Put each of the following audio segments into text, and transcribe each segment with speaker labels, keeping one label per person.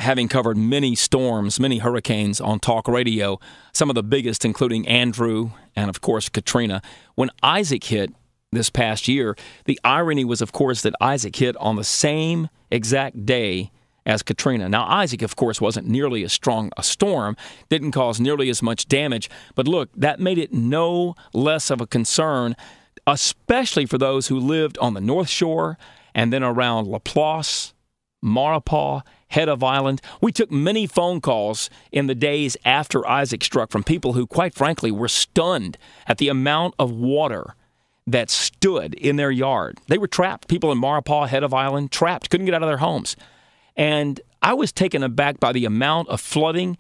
Speaker 1: having covered many storms, many hurricanes on talk radio, some of the biggest including Andrew and, of course, Katrina. When Isaac hit this past year, the irony was, of course, that Isaac hit on the same exact day as Katrina. Now, Isaac, of course, wasn't nearly as strong a storm, didn't cause nearly as much damage, but look, that made it no less of a concern, especially for those who lived on the North Shore and then around Laplace, Maurepas, Head of Island. We took many phone calls in the days after Isaac struck from people who, quite frankly, were stunned at the amount of water that stood in their yard. They were trapped. People in Maurepas, Head of Island, trapped, couldn't get out of their homes. And I was taken aback by the amount of flooding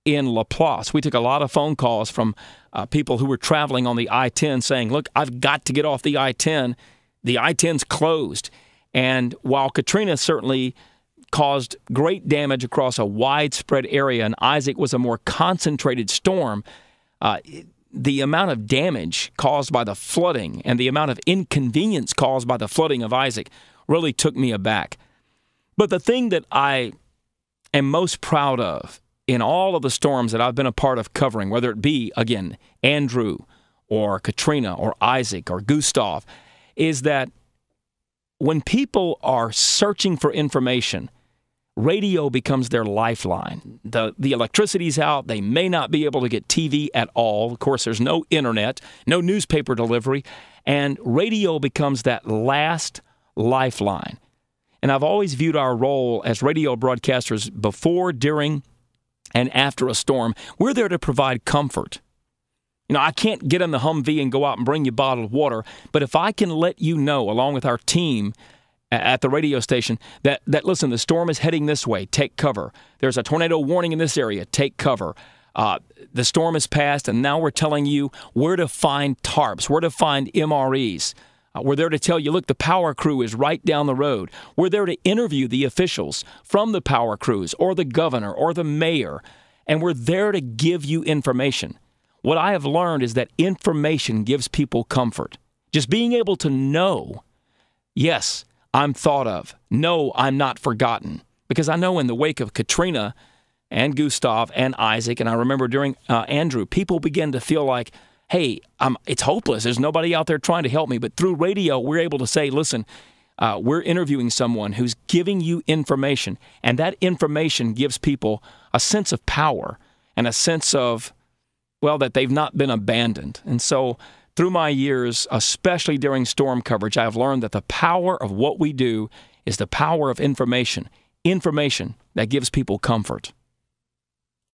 Speaker 1: in Laplace. We took a lot of phone calls from people who were traveling on the I-10 saying, look, I've got to get off the I-10. The I-10's closed. And while Katrina certainly caused great damage across a widespread area, and Isaac was a more concentrated storm, the amount of damage caused by the flooding and the amount of inconvenience caused by the flooding of Isaac really took me aback. But the thing that I am most proud of in all of the storms that I've been a part of covering, whether it be, again, Andrew or Katrina or Isaac or Gustav, is that when people are searching for information, radio becomes their lifeline. The electricity's out. They may not be able to get TV at all. Of course, there's no internet, no newspaper delivery, and radio becomes that last lifeline. And I've always viewed our role as radio broadcasters before, during, and after a storm. We're there to provide comfort. You know, I can't get in the Humvee and go out and bring you bottled water, but if I can let you know, along with our team at the radio station, that listen, the storm is heading this way, take cover. There's a tornado warning in this area, take cover. The storm has passed, and now we're telling you where to find tarps, where to find MREs. We're there to tell you, look, the power crew is right down the road. We're there to interview the officials from the power crews or the governor or the mayor, and we're there to give you information. What I have learned is that information gives people comfort. Just being able to know, yes, I'm thought of. No, I'm not forgotten. Because I know in the wake of Katrina and Gustav and Isaac, and I remember during Andrew, people began to feel like, hey, it's hopeless. There's nobody out there trying to help me. But through radio, we're able to say, listen, we're interviewing someone who's giving you information, and that information gives people a sense of power and a sense of, well, that they've not been abandoned. And so through my years, especially during storm coverage, I've learned that the power of what we do is the power of information that gives people comfort.